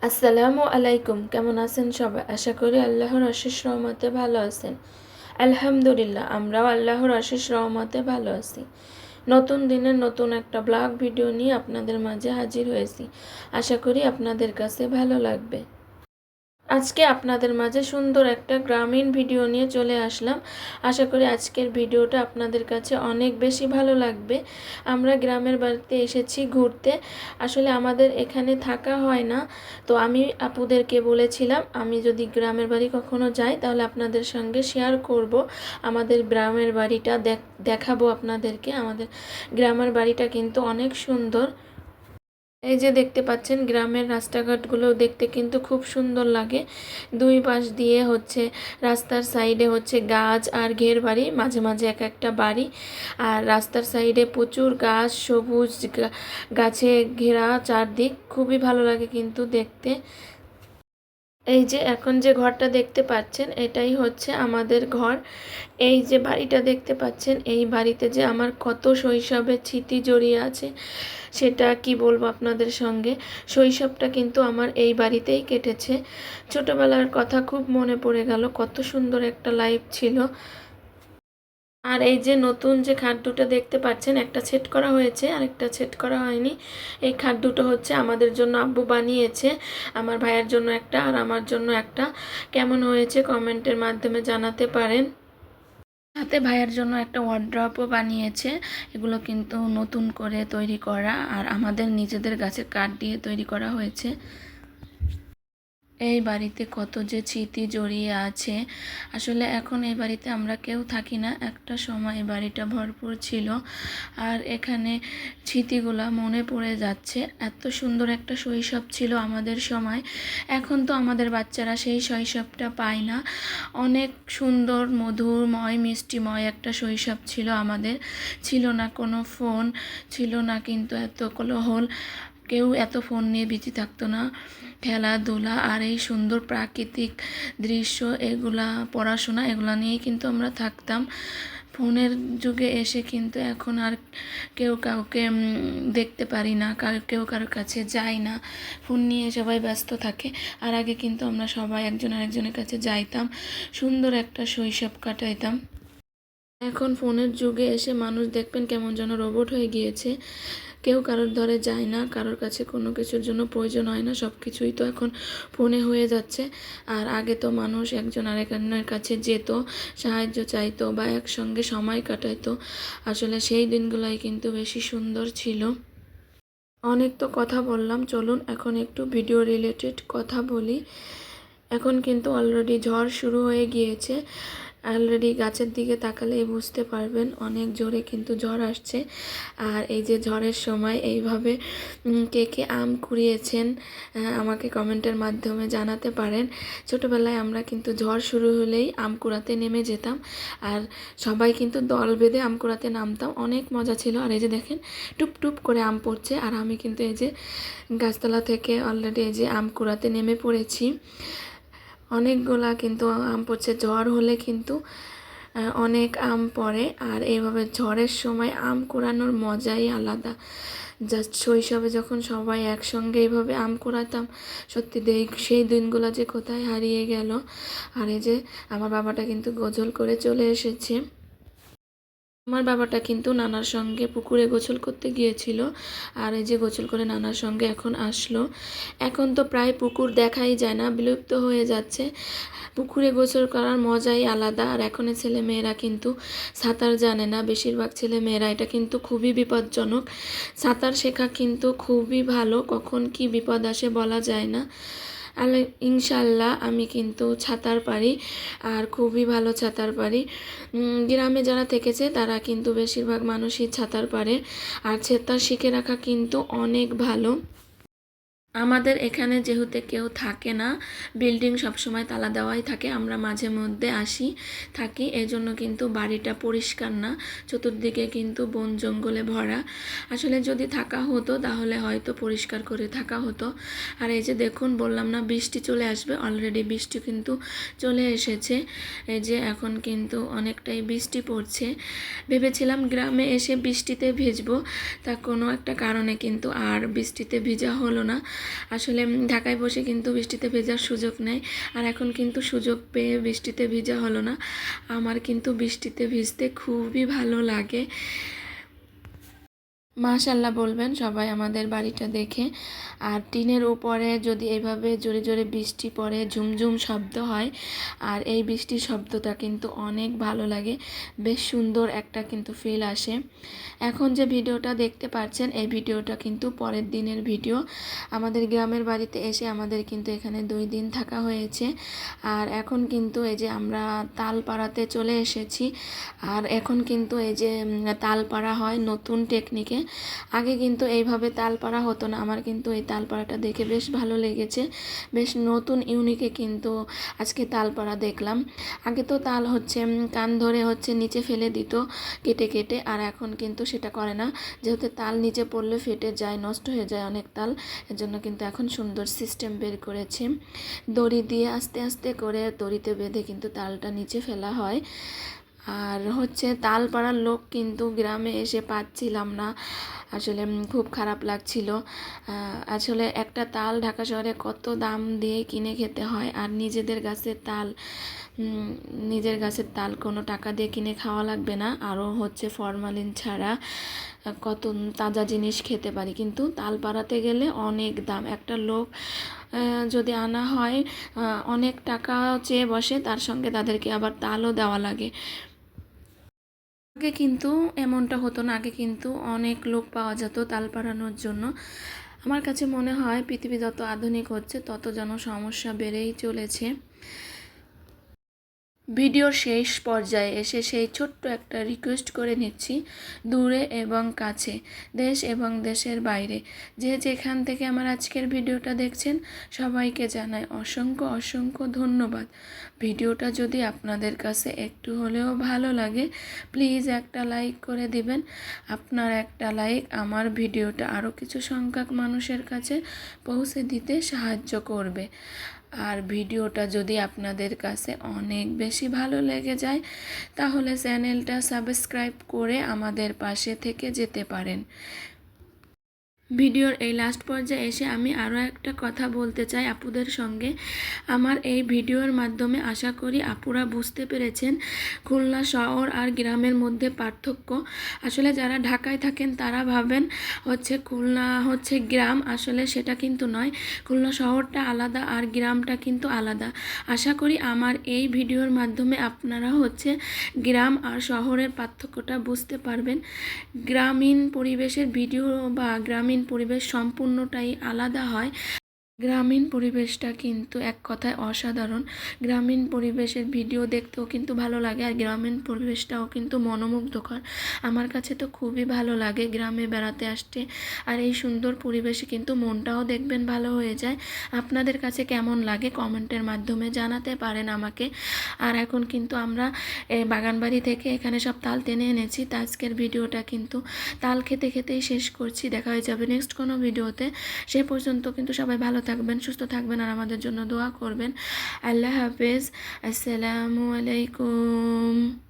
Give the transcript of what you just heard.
আসসালামু আলাইকুম। কেমন আছেন সবাই? আশা করি আল্লাহর অশেষ রহমতে ভালো আছেন। আলহামদুলিল্লাহ, আমরাও আল্লাহর অশেষ রহমতে ভালো আছি। নতুন দিনের নতুন একটা ব্লগ ভিডিও নিয়ে আপনাদের মাঝে হাজির হয়েছি। আশা করি আপনাদের কাছে ভালো লাগবে। আজকে আপনাদের মাঝে সুন্দর একটা গ্রামীণ ভিডিও নিয়ে চলে আসলাম। আশা করি আজকের ভিডিওটা আপনাদের কাছে অনেক বেশি ভালো লাগবে। আমরা গ্রামের বাড়িতে এসেছি ঘুরতে। আসলে আমাদের এখানে থাকা হয় না, তো আমি আপুদেরকে বলেছিলাম আমি যদি গ্রামের বাড়ি কখনো যাই তাহলে আপনাদের সঙ্গে শেয়ার করব। আমাদের গ্রামের বাড়িটা দেখাবো আপনাদেরকে। আমাদের গ্রামের বাড়িটা কিন্তু অনেক সুন্দর। এই যে দেখতে পাচ্ছেন গ্রামের রাস্তাঘাটগুলো দেখতে কিন্তু খুব সুন্দর লাগে। দুই পাশ দিয়ে রাস্তার সাইডে গাছ আর ঘের বাড়ি, মাঝে মাঝে এক একটা বাড়ি। আর রাস্তার সাইডে প্রচুর গাছ, সবুজ গাছে ঘেরা চারদিক, খুবই ভালো লাগে কিন্তু দেখতে। এই যে এখন যে ঘরটা দেখতে পাচ্ছেন এটাই হচ্ছে আমাদের ঘর। এই যে বাড়িটা দেখতে পাচ্ছেন, এই বাড়িতে যে আমার কত শৈশবের স্মৃতি জড়িয়ে আছে সেটা কি বলবো আপনাদের সঙ্গে। শৈশবটা কিন্তু আমার এই বাড়িতেই কেটেছে। ছোটবেলার কথা খুব মনে পড়ে গেল, কত সুন্দর একটা লাইফ ছিল। আর এই যে নতুন যে খাট দুটো দেখতে পাচ্ছেন, একটা সেট করা হয়েছে আর একটা সেট করা হয়নি। এই খাট দুটো আমাদের জন্য আব্বু বানিয়েছে। আমার ভাইয়ের জন্য একটা আর আমার জন্য একটা। কেমন হয়েছে কমেন্টের মাধ্যমে জানাতে পারেন। সাথে ভাইয়ের জন্য একটা ওয়ার্ড্রপও বানিয়েছে। এগুলো কিন্তু নতুন করে তৈরি করা আর আমাদের নিজেদের গাছের কাঠ দিয়ে তৈরি করা হয়েছে। এই বাড়িতে কত যে স্মৃতি জড়িয়ে আছে। আসলে এখন এই বাড়িতে আমরা কেউ থাকি না, একটা সময় এই বাড়িটা ভরপুর ছিল। আর এখানে স্মৃতিগুলা মনে পড়ে যাচ্ছে। এত সুন্দর একটা শৈশব ছিল আমাদের সময়। এখন তো আমাদের বাচ্চারা সেই শৈশবটা পায় না। অনেক সুন্দর, মধুরময়, মিষ্টিময় একটা শৈশব ছিল আমাদের। ছিল না কোনো ফোন, ছিল না কিন্তু এত কোলাহল। কেউ এত ফোন নিয়ে বিজি থাকতো না। খেলাধুলা আর এই সুন্দর প্রাকৃতিক দৃশ্য, এগুলা পড়াশোনা, এগুলা নিয়েই কিন্তু আমরা থাকতাম। ফোনের যুগে এসে কিন্তু এখন আর কেউ কাউকে দেখতে পারি না, কেউ কারোর কাছে যায় না। ফোন নিয়ে সবাই ব্যস্ত থাকে। আর আগে কিন্তু আমরা সবাই একজন আরেকজনের কাছে যাইতাম, সুন্দর একটা শৈশব কাটাইতাম। এখন ফোনের যুগে এসে মানুষ দেখবেন কেমন যেন রোবট হয়ে গিয়েছে। কেউ কারোর ধরে যায় না, কারোর কাছে কোনো কিছুর জন্য প্রয়োজন হয় না, সব কিছুই তো এখন ফোনে হয়ে যাচ্ছে। আর আগে তো মানুষ একজন আরেকজনের কাছে যেত, সাহায্য চাইতো বা একসঙ্গে সময় কাটাইতো। আসলে সেই দিনগুলাই কিন্তু বেশি সুন্দর ছিল। অনেক তো কথা বললাম, চলুন এখন একটু ভিডিও রিলেটেড কথা বলি। এখন কিন্তু অলরেডি ঝড় শুরু হয়ে গিয়েছে। অলরেডি গাছের দিকে তাকালেই বুঝতে পারবেন অনেক জোরে কিন্তু ঝড় আসছে। আর এই যে ঝড়ের সময় এইভাবে কে কে আম কুড়িয়েছেন আমাকে কমেন্টের মাধ্যমে জানাতে পারেন। ছোটোবেলায় আমরা কিন্তু ঝড় শুরু হলেই আম কুড়াতে নেমে যেতাম। আর সবাই কিন্তু দল বেঁধে আম কুড়াতে নামতাম, অনেক মজা ছিল। আর এই যে দেখেন টুপ টুপ করে আম পড়ছে, আর আমি কিন্তু এই যে গাছতলা থেকে অলরেডি এই যে আম কুড়াতে নেমে পড়েছি। অনেকগুলা কিন্তু আম পড়ছে। ঝড় হলে কিন্তু অনেক আম পড়ে। আর এইভাবে ঝড়ের সময় আম কুড়ানোর মজাই আলাদা। জাস্ট শৈশবে যখন সবাই একসঙ্গে এইভাবে আম কুড়াতাম, সত্যি সেই দিনগুলো যে কোথায় হারিয়ে গেল। আর এই যে আমার বাবাটা কিন্তু গোসল করে চলে এসেছে। আমার বাবাটা কিন্তু নানার সঙ্গে পুকুরে গোসল করতে গিয়েছিল। আর এই যে গোসল করে নানার সঙ্গে এখন আসলো। এখন তো প্রায় পুকুর দেখাই যায় না, বিলুপ্ত হয়ে যাচ্ছে। পুকুরে গোসল করার মজাই আলাদা। আর এখনের ছেলে মেয়েরা কিন্তু সাঁতার জানে না, বেশিরভাগ ছেলে মেয়েরা। এটা কিন্তু খুবই বিপজ্জনক। সাঁতার শেখা কিন্তু খুবই ভালো, কখন কি বিপদ আসে বলা যায় না। ইনশাল্লাহ আমি কিন্তু সাঁতার পারি, আর খুবই ভালো সাঁতার পারি। গ্রামে যারা থেকেছে তারা কিন্তু বেশিরভাগ মানুষই সাঁতার পারে। আর সাঁতার শিখে রাখা কিন্তু অনেক ভালো। আমাদের এখানে যেহেতু কেউ থাকে না, বিল্ডিং সবসময় তালা দেওয়াই থাকে, আমরা মাঝে মধ্যে আসি থাকি, এজন্য কিন্তু বাড়িটা পরিষ্কার না। চতুর্দিকে কিন্তু বন জঙ্গলে ভরা। আসলে যদি থাকা হতো তাহলে হয়তো পরিষ্কার করে থাকা হতো। আর এই যে দেখুন, বললাম না বৃষ্টি চলে আসবে, অলরেডি বৃষ্টি কিন্তু চলে এসেছে। এই যে এখন কিন্তু অনেকটাই বৃষ্টি পড়ছে। ভেবেছিলাম গ্রামে এসে বৃষ্টিতে ভিজবো, তা কোনো একটা কারণে কিন্তু আর বৃষ্টিতে ভিজা হলো না। আসলে ঢাকায় বসে কিন্তু বৃষ্টিতে ভেজার সুযোগ নেই, আর এখন কিন্তু সুযোগ পেয়ে বৃষ্টিতে ভিজা হলো না। আমার কিন্তু বৃষ্টিতে ভিজতে খুবই ভালো লাগে। মাশাল্লাহ বলবেন সবাই আমাদের বাড়িটা দেখে। আর টিনের উপরে যদি এইভাবে জোরে জোরে বৃষ্টি পড়ে, ঝুমঝুম শব্দ হয়, আর এই বৃষ্টির শব্দটা কিন্তু অনেক ভালো লাগে, বেশ সুন্দর একটা কিন্তু ফিল আসে। এখন যে ভিডিওটা দেখতে পাচ্ছেন এই ভিডিওটা কিন্তু পরের দিনের ভিডিও। আমাদের গ্রামের বাড়িতে এসে আমাদের কিন্তু এখানে 2 দিন থাকা হয়েছে। আর এখন কিন্তু এই যে আমরা তালপাড়াতে চলে এসেছি। আর এখন কিন্তু এই যে তালপাড়া হয় নতুন টেকনিকে। আগে কিন্তু এইভাবে তালপাড়া হতো না। আমার কিন্তু এই তালপাড়াটা দেখে বেশ ভালো লেগেছে, বেশ নতুন ইউনিকে কিন্তু আজকে তালপাড়া দেখলাম। আগে তো তাল হচ্ছে কান ধরে হচ্ছে নিচে ফেলে দিত কেটে কেটে, আর এখন কিন্তু সেটা করে না, যেহেতু তাল নিচে পড়লে ফেটে যায়, নষ্ট হয়ে যায় অনেক তাল, এর জন্য কিন্তু এখন সুন্দর সিস্টেম বের করেছে। দড়ি দিয়ে আস্তে আস্তে করে দড়িতে বেঁধে কিন্তু তালটা নিচে ফেলা হয়। আর হচ্ছে তাল পাড়ার লোক কিন্তু গ্রামে এসে পাচ্ছিলাম না, আসলে খুব খারাপ লাগছিল। আসলে একটা তাল ঢাকা শহরে কত দাম দিয়ে কিনে খেতে হয়, আর নিজেদের গাছের তাল, নিজের গাছের তাল কোনো টাকা দিয়ে কিনে খাওয়া লাগবে না, আরও হচ্ছে ফরমালিন ছাড়া কত তাজা জিনিস খেতে পারি। কিন্তু তাল পাড়াতে গেলে অনেক দাম, একটা লোক যদি আনা হয় অনেক টাকা চেয়ে বসে, তার সঙ্গে তাদেরকে আবার তালও দেওয়া লাগে। আগে কিন্তু এমনটা হতো না, আগে কিন্তু অনেক লোক পাওয়া যেত তাল পাড়ানোর জন্য। আমার কাছে মনে হয় পৃথিবী যত আধুনিক হচ্ছে তত যেন সমস্যা বেড়েই চলেছে। ভিডিওর শেষ পর্যায়ে এসে সেই ছোট্ট একটা রিকোয়েস্ট করে নিচ্ছি, দূরে এবং কাছে, দেশ এবং দেশের বাইরে, যে যেখান থেকে আমার আজকের ভিডিওটা দেখছেন সবাইকে জানাই অসংখ্য অসংখ্য ধন্যবাদ। ভিডিওটা যদি আপনাদের কাছে একটু হলেও ভালো লাগে প্লিজ একটা লাইক করে দিবেন। আপনার একটা লাইক আমার ভিডিওটা আরও কিছু সংখ্যক মানুষের কাছে পৌঁছে দিতে সাহায্য করবে। আর ভিডিওটা যদি আপনাদের কাছে অনেক বেশি ভালো লেগে যায় তাহলে চ্যানেলটা সাবস্ক্রাইব করে আমাদের পাশে থেকে যেতে পারেন। ভিডিওর এই লাস্ট পর্যায়ে এসে আমি আরও একটা কথা বলতে চাই আপুদের সঙ্গে। আমার এই ভিডিওর মাধ্যমে আশা করি আপুরা বুঝতে পেরেছেন খুলনা শহর আর গ্রামের মধ্যে পার্থক্য। আসলে যারা ঢাকায় থাকেন তারা ভাবেন হচ্ছে খুলনা হচ্ছে গ্রাম, আসলে সেটা কিন্তু নয়। খুলনা শহরটা আলাদা আর গ্রামটা কিন্তু আলাদা। আশা করি আমার এই ভিডিওর মাধ্যমে আপনারা হচ্ছে গ্রাম আর শহরের পার্থক্যটা বুঝতে পারবেন। গ্রামীণ পরিবেশের ভিডিও বা গ্রামীণ পরিবেশ সম্পূর্ণটাই আলাদা হয়। গ্রামীণ পরিবেশটা কিন্তু এক কথায় অসাধারণ। গ্রামীণ পরিবেশের ভিডিও দেখতেও কিন্তু ভালো লাগে, আর গ্রামীণ পরিবেশটাও কিন্তু মনোমুগ্ধকর। আমার কাছে তো খুবই ভালো লাগে গ্রামে বেড়াতে আসতে, আর এই সুন্দর পরিবেশে কিন্তু মনটাও দেখবেন ভালো হয়ে যায়। আপনাদের কাছে কেমন লাগে কমেন্টের মাধ্যমে জানাতে পারেন আমাকে। আর এখন কিন্তু আমরা বাগানবাড়ি থেকে এখানে সব তাল টেনে এনেছি, তা আজকের ভিডিওটা কিন্তু তাল খেতে খেতেই শেষ করছি। দেখা হয়ে যাবে নেক্সট কোনো ভিডিওতে। সে পর্যন্ত কিন্তু সবাই ভালো থাকবেন, সুস্থ থাকবেন, আর আমাদের জন্য দোয়া করবেন। আল্লাহ হাফেজ, আসসালামু আলাইকুম।